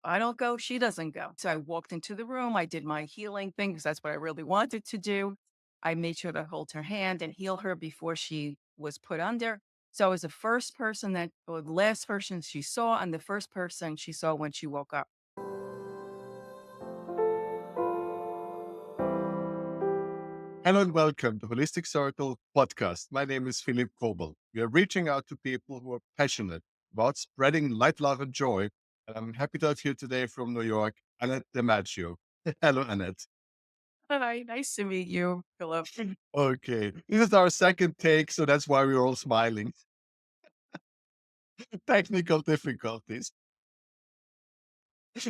I don't go, she doesn't go. So I walked into the room. I did my healing thing because that's what I really wanted to do. I made sure to hold her hand and heal her before she was put under. So I was the first person that, or the last person she saw, and the first person she saw when she woke up. Hello and welcome to Holistic Circle podcast. My name is Philipp Kobald. We are reaching out to people who are passionate about spreading light, love, and joy. And I'm happy to have here today from New York, Annette DeMattio. Hello, Annette. Hi, nice to meet you, Philip. Okay, this is our second take, so that's why we're all smiling. Technical difficulties,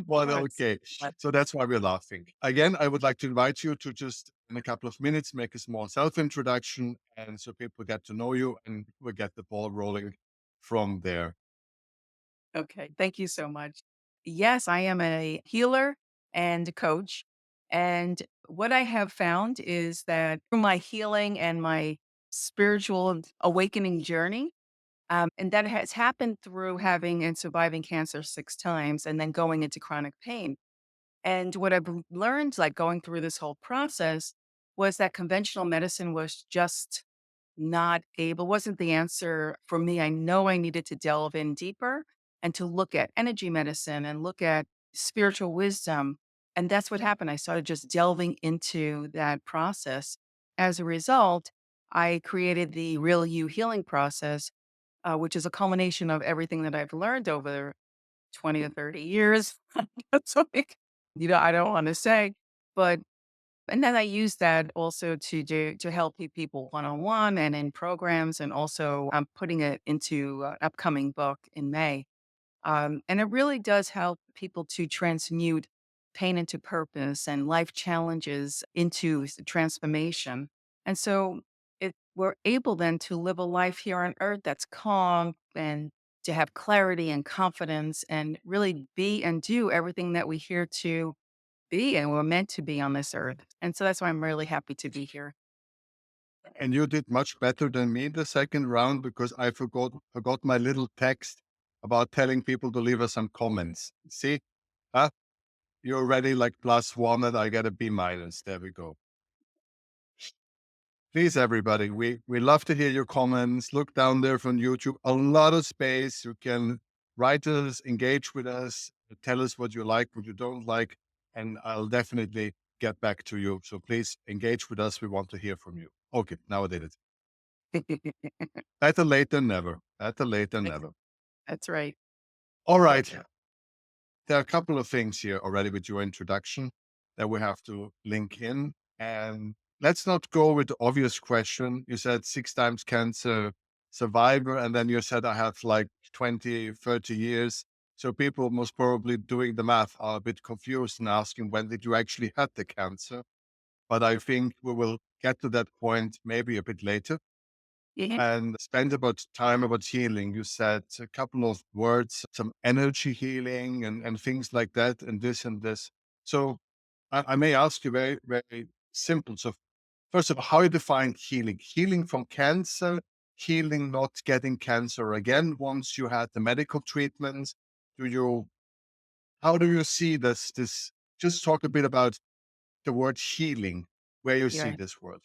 but Oh, it's okay. fun. So that's why we're laughing. Again, I would like to invite you to just in a couple of minutes make a small self introduction, and so people get to know you, and we get the ball rolling from there. Okay, thank you so much. Yes, I am a healer and a coach. And what I have found is that through my healing and my spiritual awakening journey, and that has happened through having and surviving cancer 6 times and then going into chronic pain. And what I've learned, like going through this whole process, was that conventional medicine was just not able, wasn't the answer for me. I know I needed to delve in deeper and to look at energy medicine and look at spiritual wisdom. And that's what happened. I started just delving into that process. As a result, I created the Real You healing process, which is a culmination of everything that I've learned over 20 or 30 years. That's like, I don't want to say, but and then I use that also to help people one on one and in programs, and also I'm putting it into an upcoming book in May. And it really does help people to transmute pain into purpose and life challenges into transformation. And so we're able then to live a life here on earth that's calm and to have clarity and confidence and really be and do everything that we here to be and we're meant to be on this earth. And so that's why I'm really happy to be here. And you did much better than me the second round because I forgot my little text about telling people to leave us some comments. See, huh? You're already like +1, and I get a B minus. There we go. Please, everybody, we love to hear your comments. Look down there from YouTube. A lot of space. You can write us, engage with us, tell us what you like, what you don't like, and I'll definitely get back to you. So please engage with us. We want to hear from you. Okay, now I did it. Better late than never. Better late than Ex- never. That's right. All right. There are a couple of things here already with your introduction that we have to link in. And let's not go with the obvious question. You said 6 times cancer survivor, and then you said I have like 20, 30 years. So people most probably doing the math are a bit confused and asking when did you actually had the cancer? But I think we will get to that point maybe a bit later Yeah. and spend about time about healing. You said a couple of words, some energy healing and things like that, and this and this. So I may ask you very, very simple. So first of all, how you define healing? Healing from cancer, healing not getting cancer again once you had the medical treatment. Do you how do you see this just talk a bit about the word healing, where you see Yeah. this word.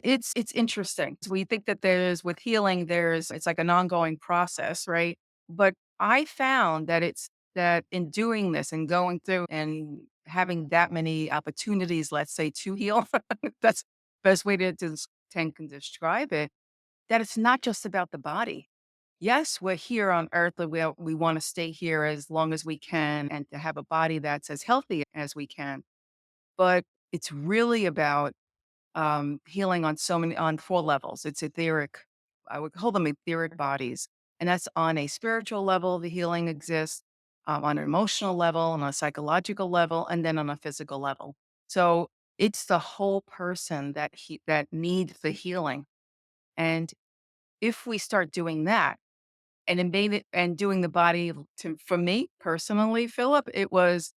It's interesting. So we think that there's with healing, it's like an ongoing process, right? But I found that it's that in doing this and going through and having that many opportunities, let's say, to heal, that's the best way can describe it, that it's not just about the body. Yes, we're here on earth and we want to stay here as long as we can and to have a body that's as healthy as we can. But it's really about healing on on 4 levels. It's etheric. I would call them etheric bodies. And that's on a spiritual level, the healing exists, on an emotional level, on a psychological level, and then on a physical level. So it's the whole person that needs the healing. And if we start doing that, and it made it and doing the body for me personally, Philip, it was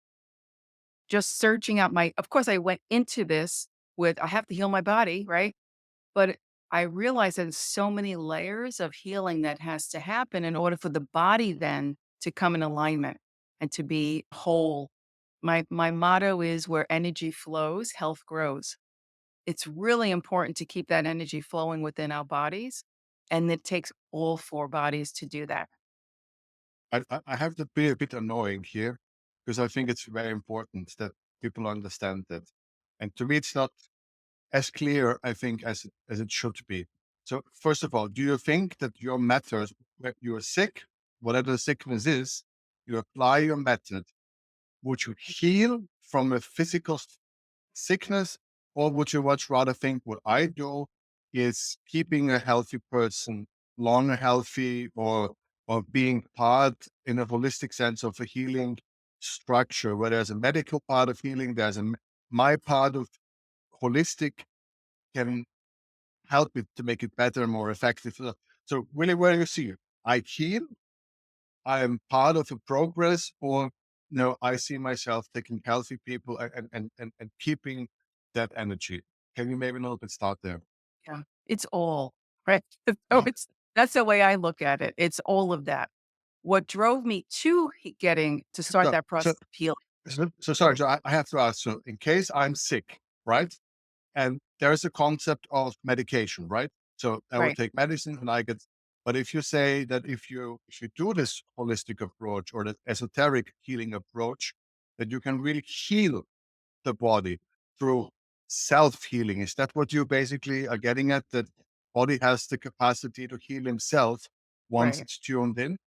just searching out of course, I went into this with, I have to heal my body, right? But I realized there's so many layers of healing that has to happen in order for the body then to come in alignment. and to be whole. My motto is where energy flows, health grows. It's really important to keep that energy flowing within our bodies, and it takes all 4 bodies to do that. I have to be a bit annoying here because I think it's very important that people understand that. And to me, it's not as clear, I think, as it should be. So, first of all, do you think that your method, when you're sick, whatever the sickness is, you apply your method, would you heal from a physical sickness, or would you much rather think what I do is keeping a healthy person longer healthy, or being part in a holistic sense of a healing structure where there's a medical part of healing, there's my part of holistic can help it to make it better and more effective. So really, where you see it, I heal, I am part of a progress, or no, I see myself taking healthy people and keeping that energy. Can you maybe a little bit start there? Yeah. It's all, right? So Uh-huh. it's that's the way I look at it. It's all of that. What drove me to getting to start So, that so, process of healing. so sorry. So I have to ask. So in case I'm sick, right? And there's a concept of medication, right? So I will Right, take medicine and I get, but if you say that if you do this holistic approach or the esoteric healing approach, that you can really heal the body through self-healing. Is that what you basically are getting at? That body has the capacity to heal himself once right. it's tuned in?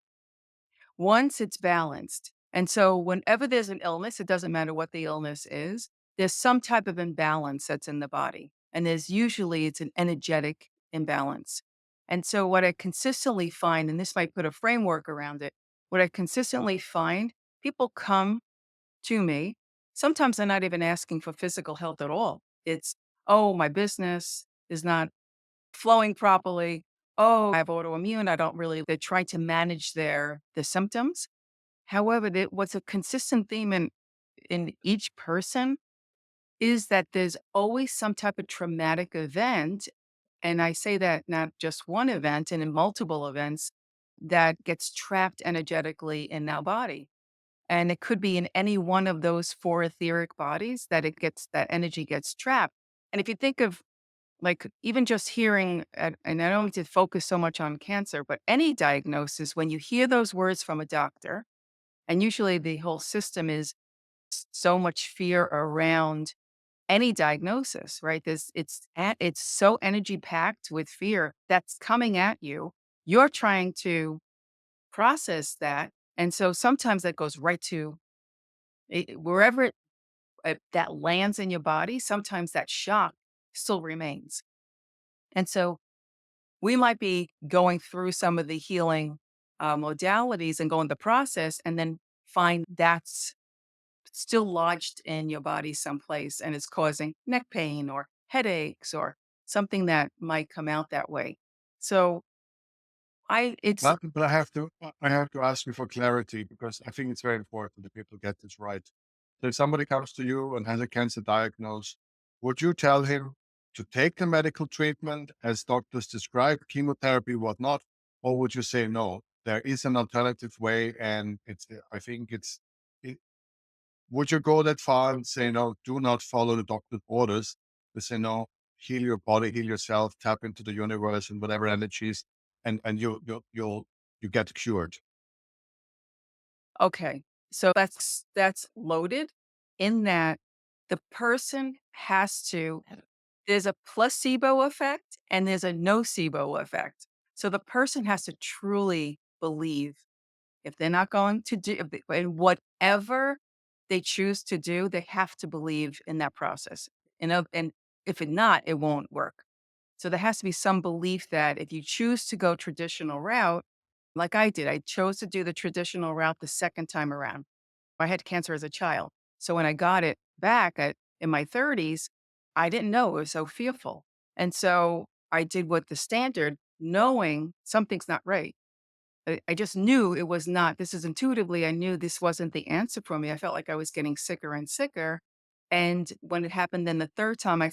Once it's balanced. And so whenever there's an illness, it doesn't matter what the illness is, there's some type of imbalance that's in the body. And there's usually it's an energetic imbalance. And so what I consistently find, and this might put a framework around it, what I consistently find, people come to me. Sometimes they're not even asking for physical health at all. It's, oh, my business is not flowing properly. Oh, I have autoimmune. I don't really, they try to manage the symptoms. However, what's a consistent theme in each person is that there's always some type of traumatic event. And I say that not just one event and in multiple events that gets trapped energetically in our body. And it could be in any one of those 4 etheric bodies that that energy gets trapped. And if you think of like even just hearing, and I don't need to focus so much on cancer, but any diagnosis, when you hear those words from a doctor, and usually the whole system is so much fear around any diagnosis, right? It's so energy packed with fear that's coming at you. You're trying to process that, and so sometimes that goes right to wherever that lands in your body. Sometimes that shock still remains, and so we might be going through some of the healing modalities and going the process, and then find that's still lodged in your body someplace and it's causing neck pain or headaches or something that might come out that way. So it's But I have to ask you for clarity because I think it's very important that people get this right. So if somebody comes to you and has a cancer diagnosis, would you tell him to take the medical treatment as doctors describe, chemotherapy, whatnot, or would you say no? There is an alternative way, and I think it, would you go that far and say no? Do not follow the doctor's orders. To say no, heal your body, heal yourself, tap into the universe and whatever energies, and you get cured. okay. So that's loaded in that the person has to, there's a placebo effect and there's a nocebo effect. So the person has to truly believe. If they're not going to do and whatever they choose to do, they have to believe in that process. And if it not, it won't work. So there has to be some belief that if you choose to go traditional route, like I did, I chose to do the traditional route the second time around. I had cancer as a child. So when I got it back in my 30s, I didn't know. It was so fearful. And so I did what the standard, knowing something's not right. I just knew it was not, this is intuitively, I knew this wasn't the answer for me. I felt like I was getting sicker and sicker. And when it happened then the third time,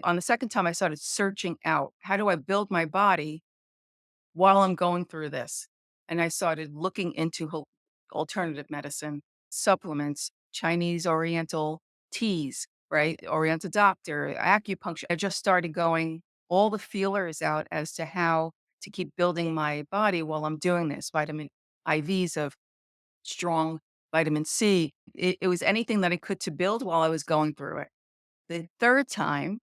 on the second time, I started searching out, how do I build my body while I'm going through this? And I started looking into alternative medicine, supplements, Chinese Oriental teas, right? Oriental doctor, acupuncture. I just started going all the feelers out as to how to keep building my body while I'm doing this. Vitamin IVs of strong vitamin C. It was anything that I could to build while I was going through it. The third time,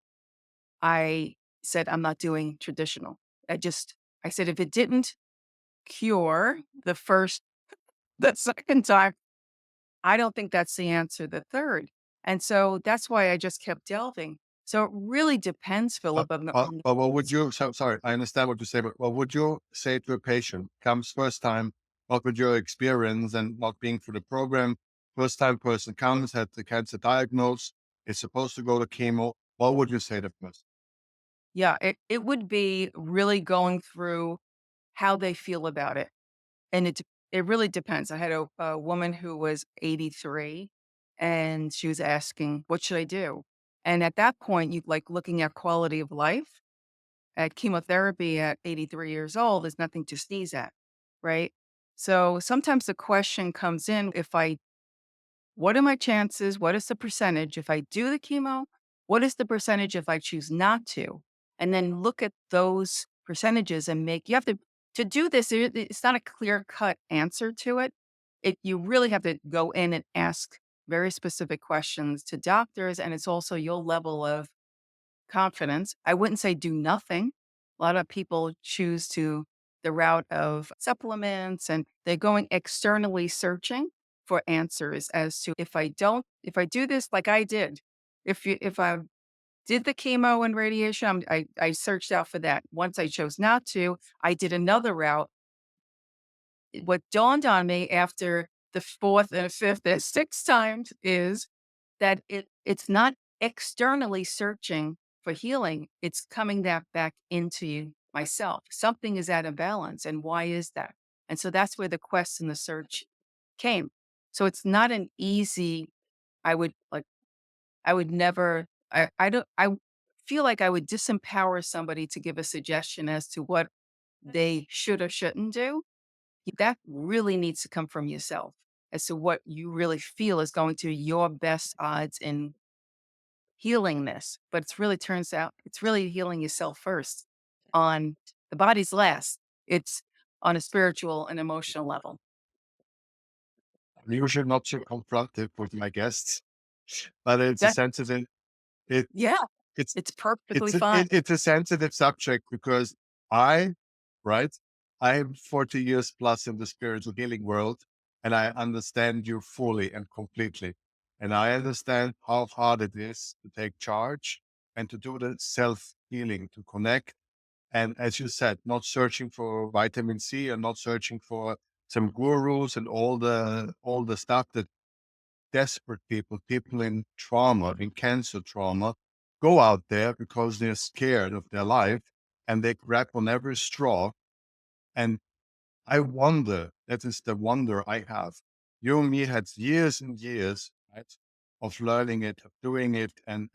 I said, I'm not doing traditional. I said, if it didn't cure the second time, I don't think that's the answer the third. And so that's why I just kept delving. So it really depends, Philip, on the But what would person. you, so, sorry, I understand what you say, but what would you say to a patient comes first time, what would your experience and not being through the program, first time person comes, had the cancer diagnosed, is supposed to go to chemo, what would you say to the person? Yeah, it would be really going through how they feel about it. And it really depends. I had a woman who was 83 and she was asking, what should I do? And at that point, you like looking at quality of life. At chemotherapy at 83 years old is nothing to sneeze at, right? So sometimes the question comes in what are my chances? What is the percentage if I do the chemo? What is the percentage if I choose not to? And then look at those percentages and you have to do this, it's not a clear cut answer to it. You really have to go in and ask very specific questions to doctors. And it's also your level of confidence. I wouldn't say do nothing. A lot of people choose the route of supplements and they're going externally searching for answers as to if I do this like I did, if I did the chemo and radiation, I searched out for that. Once I chose not to, I did another route. What dawned on me after the fourth and fifth and sixth times is that it's not externally searching for healing, it's coming that back into myself. Something is out of balance, and why is that? And so that's where the quest and the search came. So it's not an easy I would like I would never I don't I feel like I would disempower somebody to give a suggestion as to what they should or shouldn't do. That really needs to come from yourself as to what you really feel is going to your best odds in healing this. But turns out it's really healing yourself first on the body's last. It's on a spiritual and emotional level. I'm usually not so confrontive with my guests, but it's a That sensitive, it, yeah, it's, it's perfectly fine. it's a sensitive subject because I, right, I'm 40 years plus in the spiritual healing world and I understand you fully and completely. And I understand how hard it is to take charge and to do the self healing, to connect. And as you said, not searching for vitamin C and not searching for some gurus and all the stuff that desperate people, people in trauma, in cancer trauma, go out there because they're scared of their life and they grab on every straw. And I wonder, that is the wonder I have. You and me had years and years, right, of learning it, of doing it, and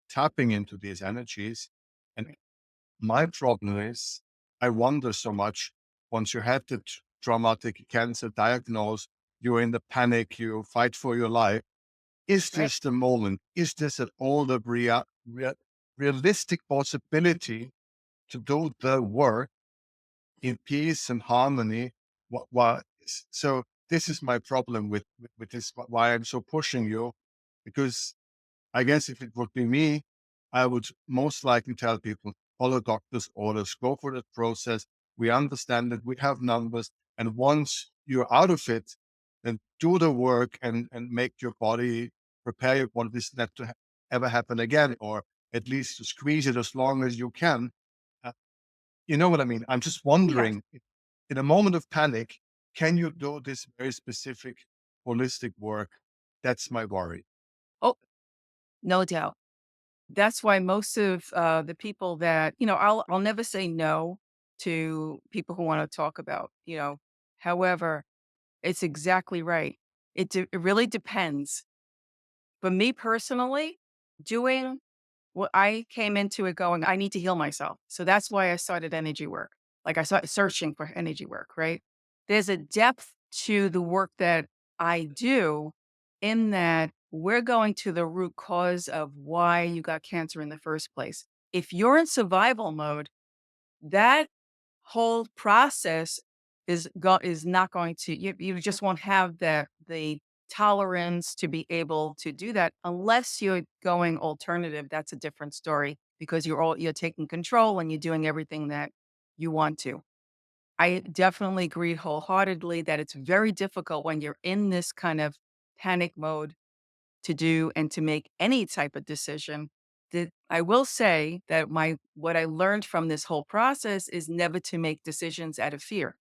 tapping into these energies. And my problem is, I wonder so much once you have the traumatic cancer diagnosis, you're in the panic, you fight for your life. Is Right. this the moment? Is this at all the realistic possibility to do the work in peace and harmony? So this is my problem with this, why I'm so pushing you, because I guess if it would be me, I would most likely tell people, follow doctor's orders, go for the process. We understand that we have numbers. And once you're out of it, then do the work and make your body prepare you for this not to ever happen again, or at least to squeeze it as long as you can. Uh, you know what I mean? I'm just Yes. wondering, in a moment of panic, can you do this very specific holistic work? That's my worry. Oh, no doubt. That's why most of the people that, I'll never say no to people who want to talk about. However, it's exactly right. It really depends. But me personally, doing what I came into it going, I need to heal myself. So that's why I started energy work. Like I started searching for energy work, right? There's a depth to the work that I do, in that we're going to the root cause of why you got cancer in the first place. If you're in survival mode, that whole process is not going to, you just won't have the tolerance to be able to do that unless you're going alternative. That's a different story because you're taking control and you're doing everything that you want to. I definitely agree wholeheartedly that it's very difficult when you're in this kind of panic mode to do and to make any type of decision. That I will say that my what I learned from this whole process is never to make decisions out of fear.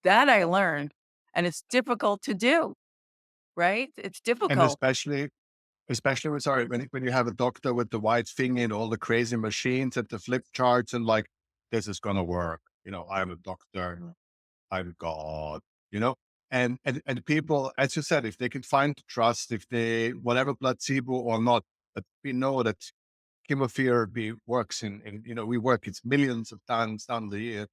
That I learned, and it's difficult to do, right? It's And difficult. especially when, sorry, when you have a doctor with the white thing and all the crazy machines and the flip charts and like, this is going to work. I'm a doctor. I'm God, you know? And people, as you said, if they can find trust, if they, whatever placebo or not, but we know that chemotherapy works we work, it's millions of times down the year.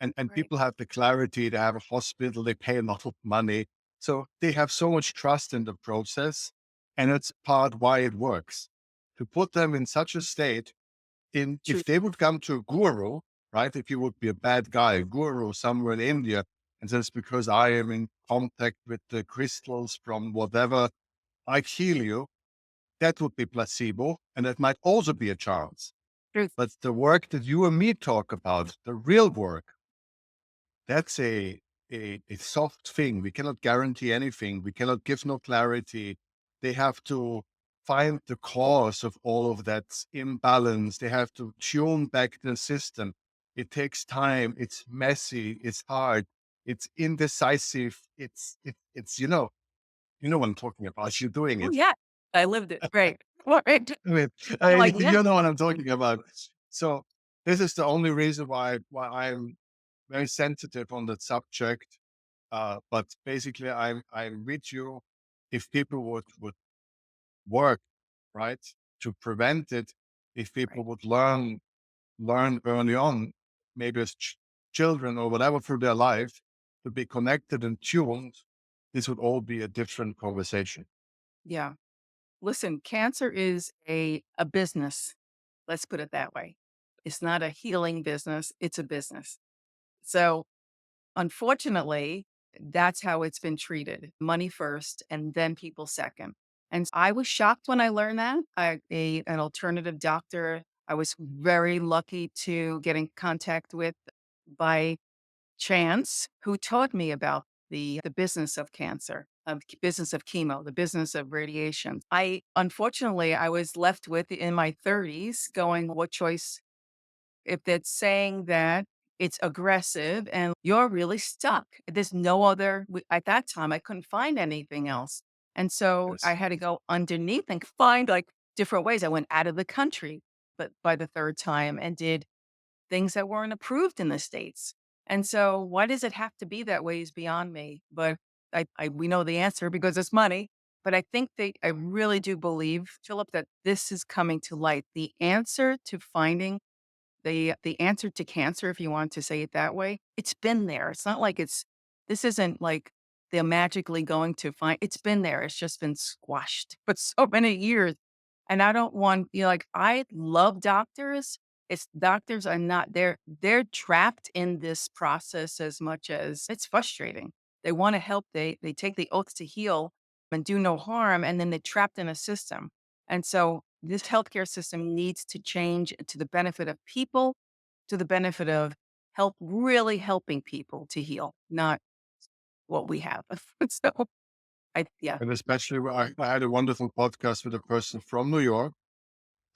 And Right. people have the clarity, they have a hospital, they pay a lot of money. So they have so much trust in the process. And it's part why it works. To put them in such a state, True. if they would come to a guru, right? If you would be a bad guy, a guru somewhere in India, and says, because I am in contact with the crystals from whatever, I heal you, that would be placebo. And that might also be a chance. Truth. But the work that you and me talk about, the real work, that's a soft thing. We cannot guarantee anything. We cannot give no clarity. They have to find the cause of all of that imbalance. They have to tune back the system. It takes time. It's messy. It's hard. It's indecisive. It's what I'm talking about. You're doing Oh it. yeah, I lived it. Right. Well, right. I mean, You're like, yeah. you know what I'm talking about. So this is the only reason why I'm very sensitive on that subject. But basically, I'm with you. If people would work right to prevent it, if Right. people would learn early on, maybe as children or whatever through their life, to be connected and tuned, this would all be a different conversation. Yeah. Listen, cancer is a business. Let's put it that way. It's not a healing business, it's a business. So, unfortunately, that's how it's been treated. Money first and then people second. And I was shocked when I learned that. An alternative doctor I was very lucky to get in contact with by chance who taught me about the business of cancer, business of chemo, the business of radiation. I was left with in my 30s going, what choice if that's saying that it's aggressive and you're really stuck. There's no other, at that time, I couldn't find anything else. And so I Yes. had to go underneath and find like different ways. I went out of the country, but by the third time and did things that weren't approved in the States. And so why does it have to be that way is beyond me. But we know the answer because it's money. But I think I really do believe, Philip, that this is coming to light. The answer to finding the answer to cancer, if you want to say it that way, it's been there. It's not like this isn't like they're magically going to find it's been there. It's just been squashed for so many years. And I don't want, like, I love doctors. It's doctors are not they're trapped in this process as much as it's frustrating. They want to help. They take the oath to heal and do no harm, and then they're trapped in a system. And so this healthcare system needs to change to the benefit of people, to the benefit of really helping people to heal, not what we have. So yeah, And especially, I had a wonderful podcast with a person from New York,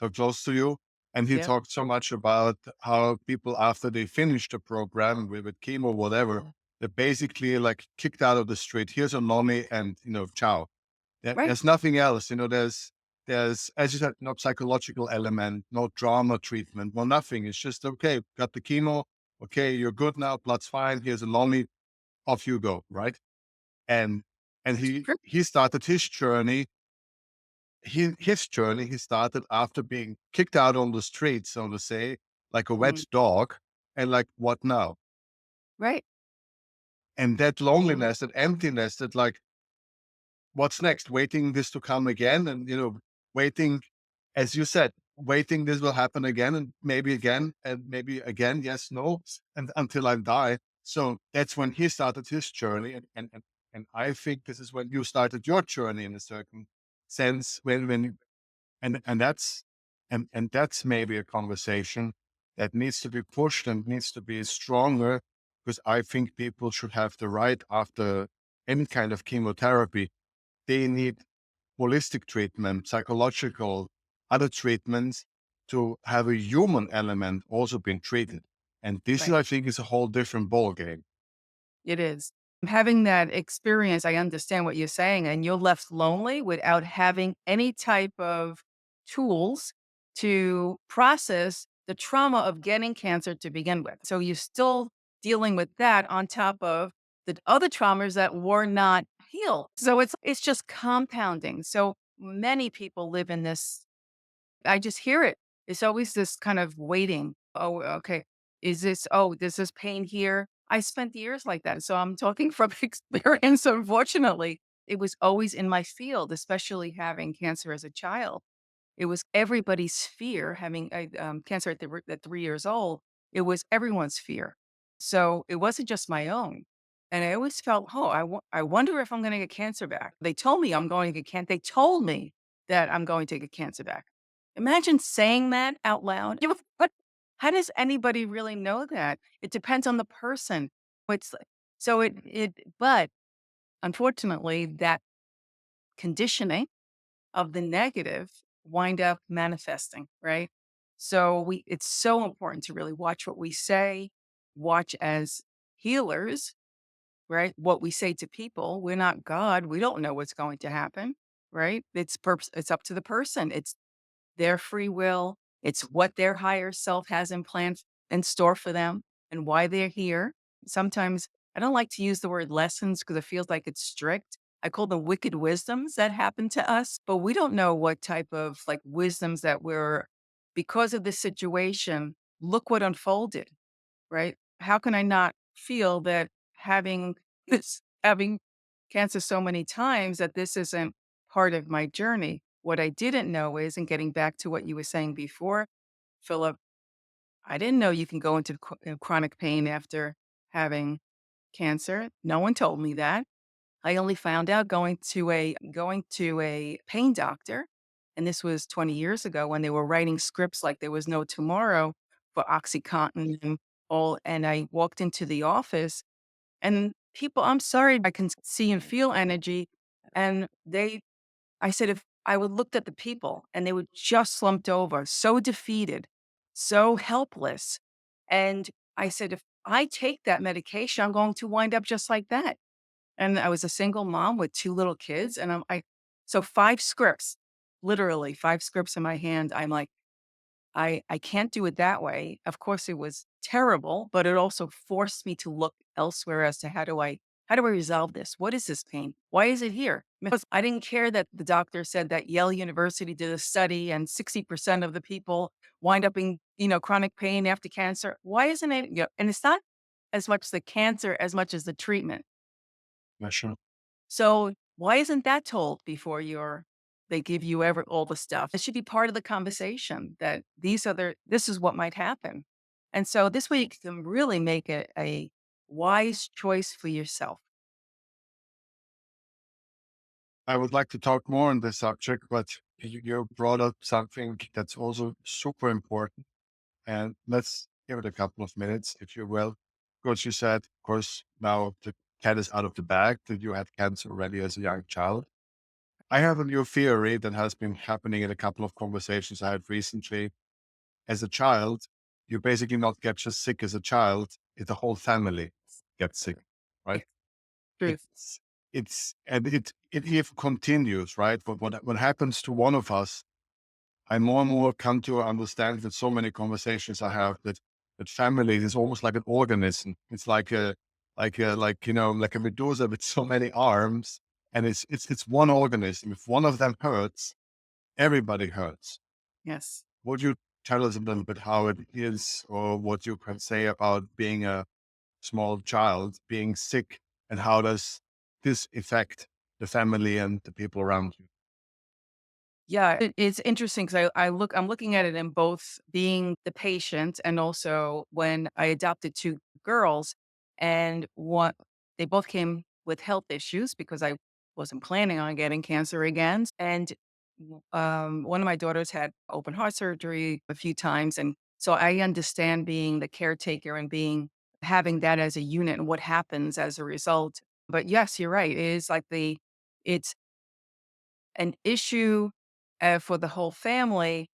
so close to you. And he yeah, talked so much about how people, after they finish the program with chemo, whatever, they're basically like kicked out of the street. Here's a money and, ciao. right. There's nothing else. There's, as you said, no psychological element, no drama treatment, no nothing. It's just, okay, got the chemo. Okay, you're good now. Blood's fine. Here's a money. Off you go. Right. And, and he started his journey. His journey, he started after being kicked out on the street, so to say, like a wet Mm, dog. And like, what now? right. and that loneliness, that emptiness, that like, what's next? Waiting this to come again, and waiting, as you said, waiting this will happen again, and maybe again, and maybe again, yes, no, and until I die. So that's when he started his journey, and I think this is when you started your journey in a certain sense, and that's and that's maybe a conversation that needs to be pushed and needs to be stronger, because I think people should have the right, after any kind of chemotherapy, they need holistic treatment, psychological, other treatments, to have a human element also being treated. And this is, Right. I think, is a whole different ballgame. It is. Having that experience, I understand what you're saying, and you're left lonely without having any type of tools to process the trauma of getting cancer to begin with. So you're still dealing with that on top of the other traumas that were not healed. So it's just compounding. So many people live in this. I just hear it. It's always this kind of waiting. Oh, okay. Does this pain here? I spent years like that. So I'm talking from experience, unfortunately. It was always in my field, especially having cancer as a child. It was everybody's fear having cancer at 3 years old. It was everyone's fear. So it wasn't just my own. And I always felt, oh, I wonder if I'm going to get cancer back. They told me I'm going to get cancer. They told me that I'm going to get cancer back. Imagine saying that out loud. What? How does anybody really know that? It depends on the person. It's like- so but unfortunately, that conditioning of the negative wind up manifesting, right? So it's so important to really watch what we say, watch as healers, right? What we say to people. We're not God. We don't know what's going to happen, right? It's up to the person. It's their free will. It's what their higher self has in store for them and why they're here. Sometimes I don't like to use the word lessons because it feels like it's strict. I call them wicked wisdoms that happen to us, but we don't know what type of like wisdoms that we're because of this situation. Look what unfolded, right? How can I not feel that having cancer so many times that this isn't part of my journey? What I didn't know is, and getting back to what you were saying before, Philip, I didn't know you can go into chronic pain after having cancer. No one told me that. I only found out going to a pain doctor, and this was 20 years ago when they were writing scripts like there was no tomorrow for OxyContin and all. And I walked into the office, and people, I'm sorry, I can see and feel energy. And I said, if I would looked at the people, and they were just slumped over, so defeated, so helpless. And I said, if I take that medication, I'm going to wind up just like that. And I was a single mom with 2 little kids, and so 5 scripts, literally 5 scripts in my hand. I'm like, I can't do it that way. Of course, it was terrible, but it also forced me to look elsewhere as to how do I resolve this? What is this pain? Why is it here? Because I didn't care that the doctor said that Yale University did a study and 60% of the people wind up in, chronic pain after cancer. Why isn't it, and it's not as much the cancer as much as the treatment. Yeah, sure. So why isn't that told before they give you all the stuff? It should be part of the conversation that this is what might happen. And so this way you can really make a wise choice for yourself. I would like to talk more on this subject, but you brought up something that's also super important. And let's give it a couple of minutes, if you will. Because you said, of course, now the cat is out of the bag, that you had cancer already as a young child. I have a new theory that has been happening in a couple of conversations I had recently. As a child, you basically not get just sick as a child, the whole family gets sick, right? Yeah. Truth. And it even continues, right? But what happens to one of us, I more and more come to understand with so many conversations I have, that family is almost like an organism. It's like a medusa with so many arms, and it's one organism. If one of them hurts, everybody hurts. Yes. Would you tell us a little bit how it is, or what you can say about being a small child being sick and how does this affect the family and the people around you? Yeah, it's interesting because I'm looking at it in both being the patient and also when I adopted 2 girls and what they both came with health issues because I wasn't planning on getting cancer again. And one of my daughters had open heart surgery a few times. And so I understand being the caretaker and having that as a unit and what happens as a result. But yes, you're right. It is like it's an issue, for the whole family.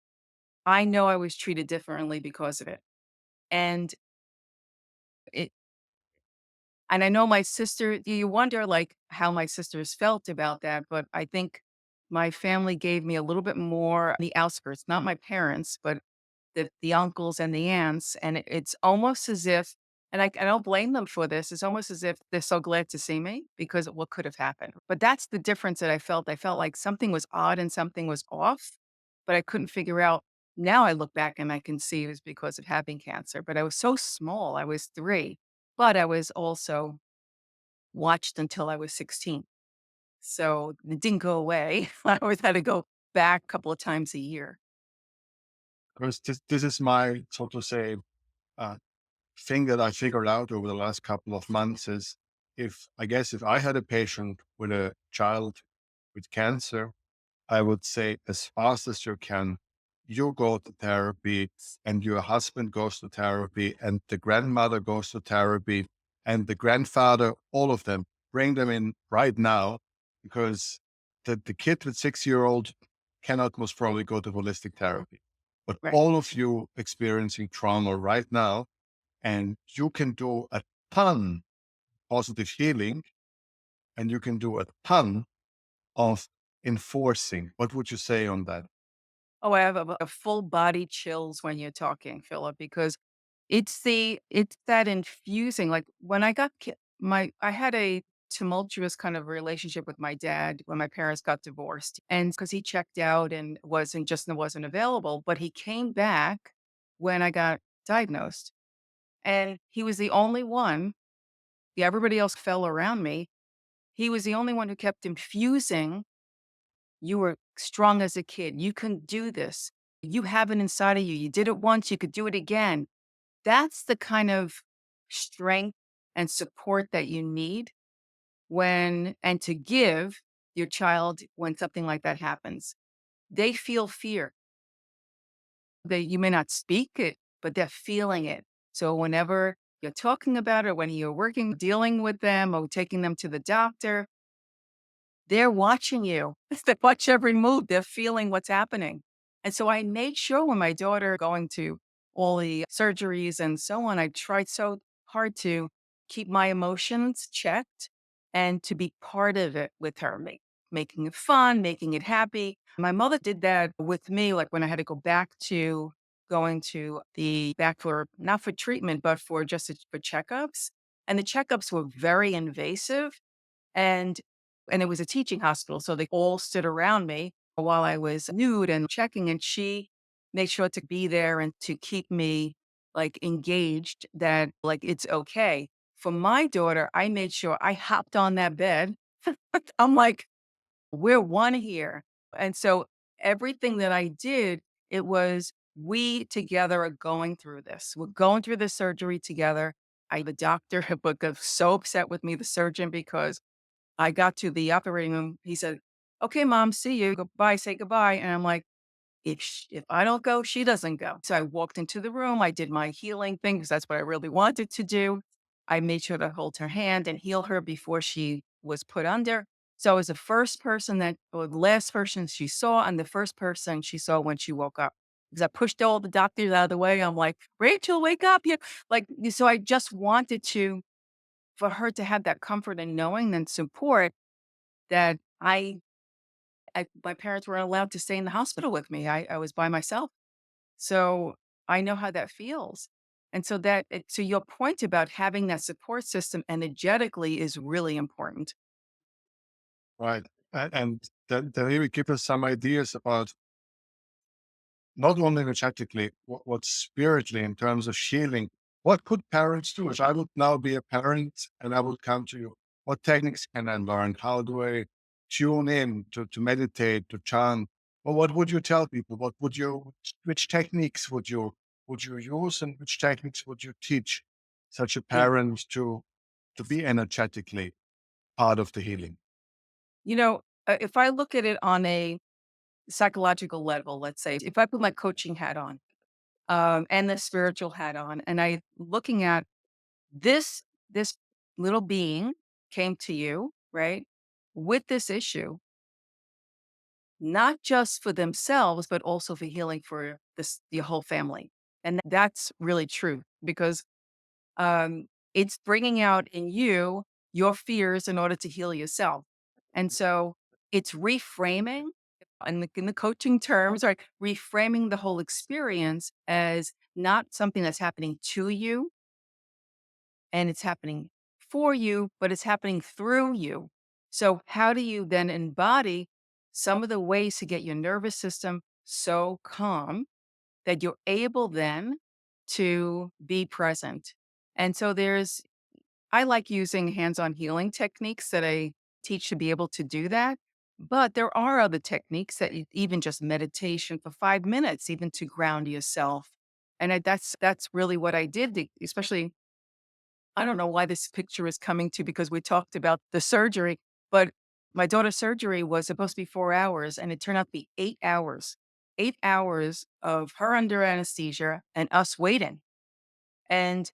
I know I was treated differently because of it, and it and I know my sister you wonder, like, how my sisters felt about that, but I think my family gave me a little bit more on the outskirts, not my parents, but the uncles and the aunts, and it's almost as if and I don't blame them for this, it's almost as if they're so glad to see me because of what could have happened. But that's the difference that I felt. I felt like something was odd and something was off, but I couldn't figure out. Now I look back and I can see it was because of having cancer, but I was so small, I was 3, but I was also watched until I was 16. So it didn't go away. I always had to go back a couple of times a year. Because this is my, so to say, uh, thing that I figured out over the last couple of months is, if I guess if I had a patient with a child with cancer, I would say as fast as you can, you go to therapy and your husband goes to therapy and the grandmother goes to therapy and the grandfather, all of them, bring them in right now, because the kid with 6 year old cannot most probably go to holistic therapy. But Right. all of you experiencing trauma right now, and you can do a ton positive healing and you can do a ton of enforcing. What would you say on that? Oh, I have a full body chills when you're talking, Philip, because it's that infusing. Like when I got I had a tumultuous kind of relationship with my dad when my parents got divorced, and because he checked out and wasn't available, but he came back when I got diagnosed, and he was the only one. Yeah, everybody else fell around me. He was the only one who kept infusing. You were strong as a kid. You can do this. You have it inside of you. You did it once, you could do it again. That's the kind of strength and support that you need and to give your child when something like that happens. They feel fear. You may not speak it, but they're feeling it. So whenever you're talking about it, when you're dealing with them or taking them to the doctor, they're watching you. They watch every move. They're feeling what's happening. And so I made sure when my daughter going to all the surgeries and so on, I tried so hard to keep my emotions checked and to be part of it with her, making it fun, making it happy. My mother did that with me, like when I had to go back to going to the back for not for treatment, but for for checkups. And the checkups were very invasive and and it was a teaching hospital, so they all stood around me while I was nude and checking, and she made sure to be there and to keep me, like, engaged that, like, it's okay. For my daughter, I made sure I hopped on that bed. I'm like, "We're one here." And so everything that I did, it was, "We together are going through this. We're going through this surgery together." The doctor but got so upset with me, the surgeon, because I got to the operating room. He said, "Okay, mom, see you. Goodbye. Say goodbye." And I'm like, if I don't go, she doesn't go. So I walked into the room. I did my healing thing because that's what I really wanted to do. I made sure to hold her hand and heal her before she was put under. So I was the first person or the last person she saw, and the first person she saw when she woke up. Because I pushed all the doctors out of the way. I'm like, "Rachel, wake up!" Yeah, like so. I just wanted to for her to have that comfort and knowing and support that my parents weren't allowed to stay in the hospital with me. I was by myself. So I know how that feels. And so to your point about having that support system energetically is really important. Right. And that really give us some ideas about not only energetically, what spiritually in terms of healing. What could parents do? If I would now be a parent and I would come to you, What techniques can I learn? How do I tune in to meditate, to chant? Well, what would you tell people? What would you, which techniques would you use, and which techniques would you teach such a Yeah. parent to be energetically part of the healing? If I look at it on a psychological level, let's say, if I put my coaching hat on, and the spiritual hat on, and I looking at this little being came to you, right, with this issue, not just for themselves, but also for healing for your whole family. And that's really true because it's bringing out in you your fears in order to heal yourself. And so it's reframing in the coaching terms, right? Reframing the whole experience as not something that's happening to you and it's happening for you, but it's happening through you. So, how do you then embody some of the ways to get your nervous system so calm that you're able then to be present? And so, I like using hands on healing techniques that I teach to be able to do that. But there are other techniques that even just meditation for 5 minutes, even to ground yourself. And that's really what I did, especially I don't know why this picture is coming to because we talked about the surgery, but my daughter's surgery was supposed to be 4 hours, and it turned out to be 8 hours. 8 hours of her under anesthesia and us waiting. And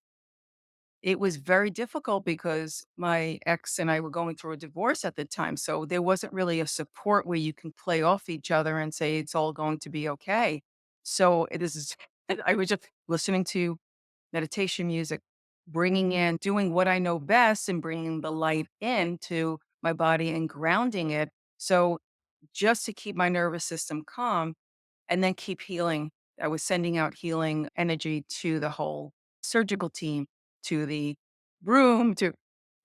it was very difficult because my ex and I were going through a divorce at the time, so there wasn't really a support where you can play off each other and say, "It's all going to be okay." So, it is I was just listening to meditation music, bringing in doing what I know best and bringing the light into my body and grounding it. So just to keep my nervous system calm and then keep healing. I was sending out healing energy to the whole surgical team, to the room,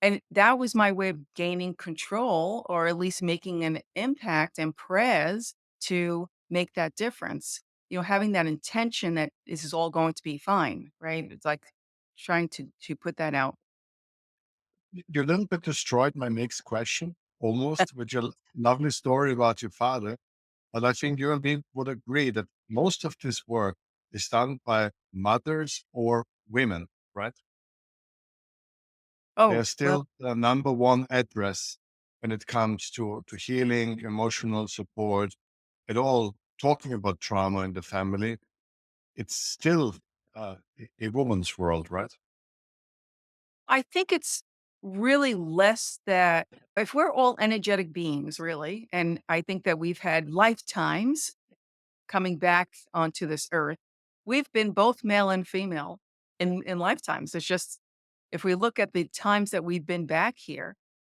and that was my way of gaining control or at least making an impact and prayers to make that difference. Having that intention that this is all going to be fine, right? It's like trying to put that out. You a little bit destroyed my next question, almost, with your lovely story about your father. But I think you and me would agree that most of this work is done by mothers or women, right? They're Oh, well, still the number one address when it comes to healing, emotional support, at all. Talking about trauma in the family, it's still a woman's world, right? I think it's really less that if we're all energetic beings, really, and I think that we've had lifetimes coming back onto this earth, we've been both male and female in lifetimes. It's just if we look at the times that we've been back here.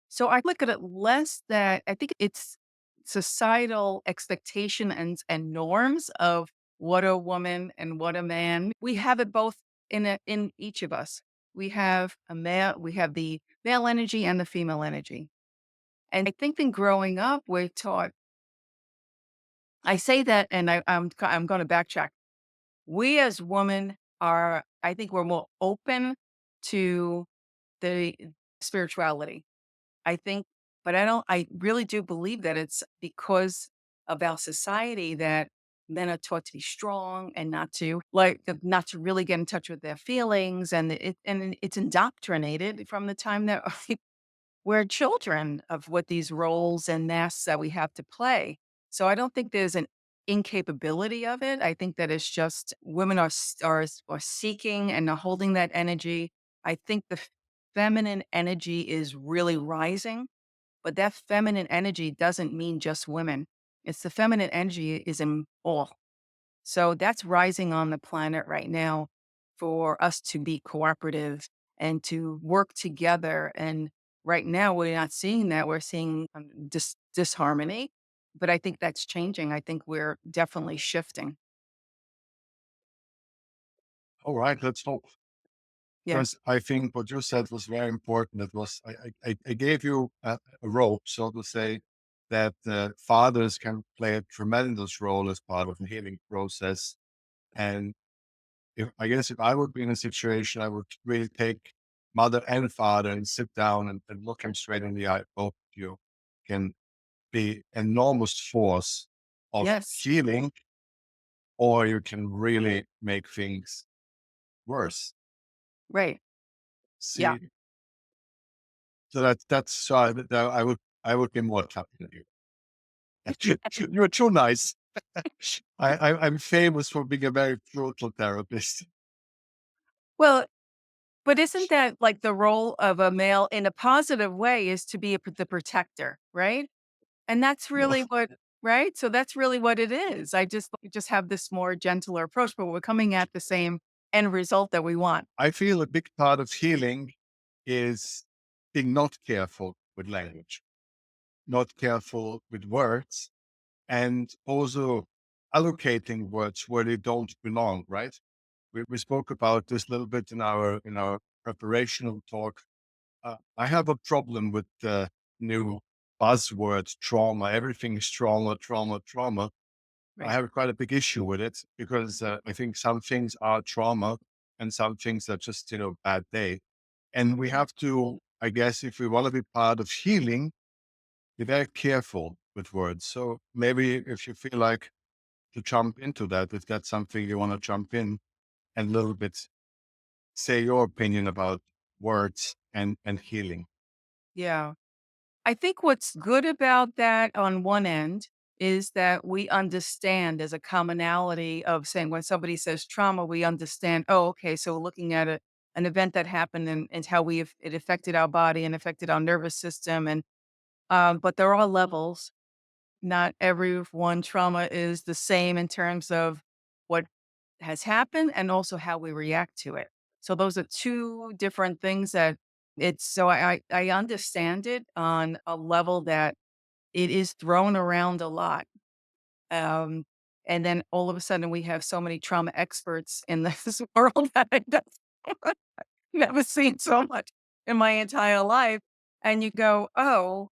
So I look at it less that I think it's societal expectation and norms of what a woman and what a man. We have it both in each of us. We have the male energy and the female energy. And I think in growing up, we're taught I say that and I'm gonna backtrack. We as women are I think we're more open to the spirituality. I think but I really do believe that it's because of our society that men are taught to be strong and not to really get in touch with their feelings, and it's indoctrinated from the time that we're children of what these roles and masks that we have to play. So I don't think there's an incapability of it. I think that it's just women are seeking and are holding that energy. I think the feminine energy is really rising, but that feminine energy doesn't mean just women. It's the feminine energy is in all. So that's rising on the planet right now for us to be cooperative and to work together. And right now, we're not seeing that. We're seeing disharmony. But I think that's changing. I think we're definitely shifting. All right, let's hope. Yeah. Because I think what you said was very important. It was I gave you a rope, so to say, that fathers can play a tremendous role as part of the healing process. And if I guess if I would be in a situation, I would really take mother and father and sit down and look him straight in the eye, both of you can be enormous force of Yes. healing, or you can really make things worse. Right. Yeah. See, so that's so I would be more tough than you. You're too nice. I'm famous for being a very brutal therapist. Well, but isn't that like the role of a male in a positive way is to be the protector, right? And that's No, really what right? So that's really what it is. I just have this more gentler approach, but we're coming at the same end result that we want. I feel a big part of healing is being not careful with language, not careful with words, and also allocating words where they don't belong, right? We spoke about this a little bit in our preparational talk. I have a problem with the new buzzword trauma. Everything is trauma, trauma, trauma. I Right. have quite a big issue with it because I think some things are trauma and some things are just, bad day. And we have to, I guess, if we want to be part of healing, be very careful with words. So maybe if you feel like to jump into that, if that's something you want to jump in and a little bit say your opinion about words and healing. Yeah. I think what's good about that on one end is that we understand there's a commonality of saying when somebody says trauma, we understand, oh, okay, so looking at an event that happened and how it affected our body and affected our nervous system. And but there are levels. Not every one trauma is the same in terms of what has happened and also how we react to it. So those are two different things that it's so I understand it on a level that it is thrown around a lot. Um, and then all of a sudden we have so many trauma experts in this world that I just never seen so much in my entire life. And you go, oh,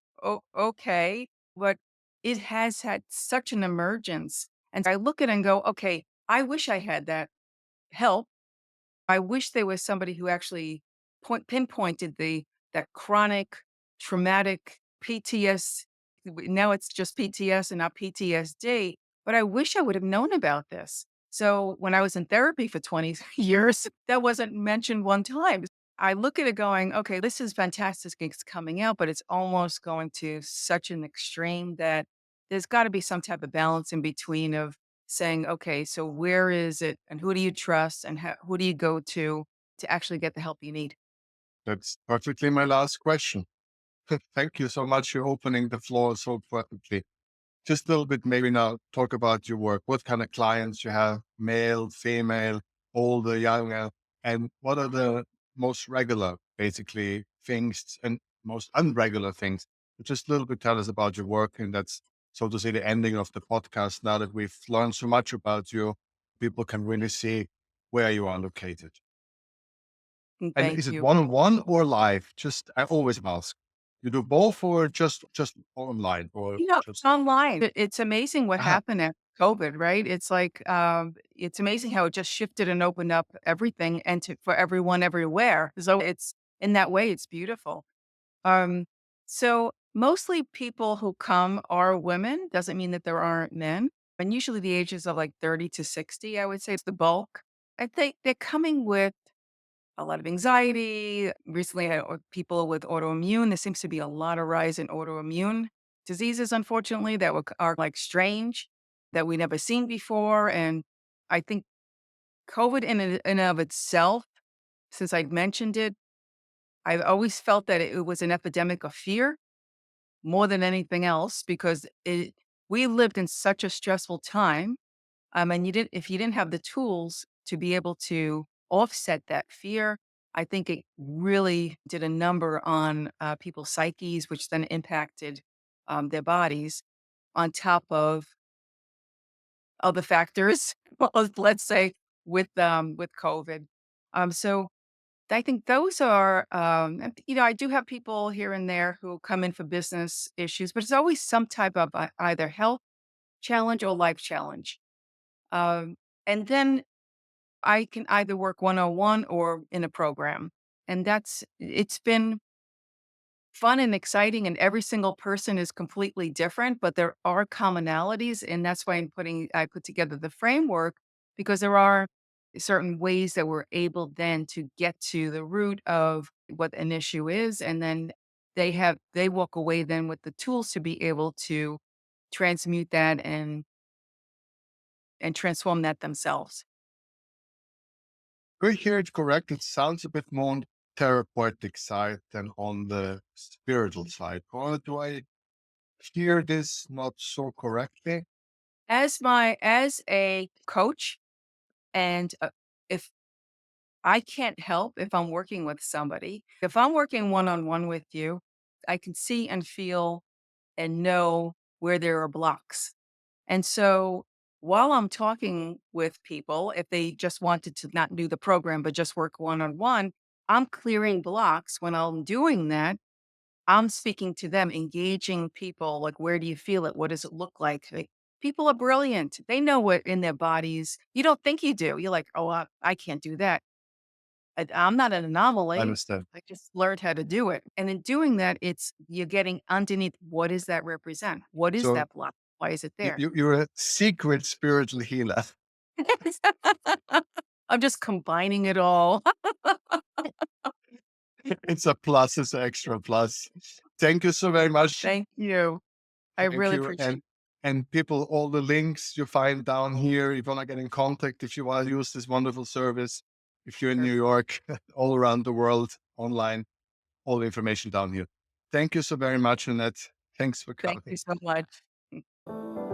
okay. But it has had such an emergence. And I look at it and go, okay, I wish I had that help. I wish there was somebody who actually pinpointed that chronic traumatic PTS. Now it's just PTS and not PTSD. But I wish I would have known about this. So when I was in therapy for 20 years, that wasn't mentioned one time. I look at it going, okay, this is fantastic. It's coming out, but it's almost going to such an extreme that there's got to be some type of balance in between of saying, okay, so where is it and who do you trust and who do you go to actually get the help you need? That's perfectly my last question. Thank you so much for opening the floor so perfectly. Just a little bit, maybe now talk about your work. What kind of clients you have, male, female, older, younger, and what are the most regular, basically, things and most unregular things? Just a little bit tell us about your work. And that's, so to say, the ending of the podcast. Now that we've learned so much about you, people can really see where you are located. And And thank is it you. one-on-one or live? Just, I always ask. You do both or just online or It's just, online. It's amazing what ah, happened after COVID, right? It's like, it's amazing how it just shifted and opened up everything and for everyone everywhere. So it's in that way, it's beautiful. Um, so mostly people who come are women. Doesn't mean that there aren't men. And usually the ages of like 30 to 60, I would say is the bulk. I think they're coming with a lot of anxiety. Recently, I had people with autoimmune. There seems to be a lot of rise in autoimmune diseases, unfortunately, that are like strange that we never seen before. And I think COVID in and of itself, since I mentioned it, I've always felt that it was an epidemic of fear more than anything else because we lived in such a stressful time. And if you didn't have the tools to be able to offset that fear, I think it really did a number on people's psyches, which then impacted their bodies on top of other factors. Well, let's say with COVID. So I think those are, and, I do have people here and there who come in for business issues, but it's always some type of either health challenge or life challenge. Um, and then I can either work one-on-one or in a program. And it's been fun and exciting, and every single person is completely different, but there are commonalities, and that's why I put together the framework, because there are certain ways that we're able then to get to the root of what an issue is, and then they walk away then with the tools to be able to transmute that and transform that themselves. Do I hear it correct? It sounds a bit more on the therapeutic side than on the spiritual side. Or do I hear this not so correctly? As a coach, and if I can't help if I'm working with somebody. If I'm working one on one with you, I can see and feel and know where there are blocks. And so while I'm talking with people, if they just wanted to not do the program, but just work one on one, I'm clearing blocks. When I'm doing that, I'm speaking to them, engaging people. Like, where do you feel it? What does it look like? People are brilliant. They know what in their bodies. You don't think you do. You're like, oh, I can't do that. I'm not an I anomaly. understand. I just learned how to do it. And in doing that, you're getting underneath, what does that represent? What is So that block? Why is it there? you're a secret spiritual healer. I'm just combining it all. It's a plus, it's an extra plus. Thank you so very much. Thank you. I Thank really you. appreciate And people, all the links you find down here, if you want to get in contact, if you want to use this wonderful service, if you're in it. New York, all around the world, online, all the information down here. Thank you so very much, Annette. Thanks for Thank you coming. so much.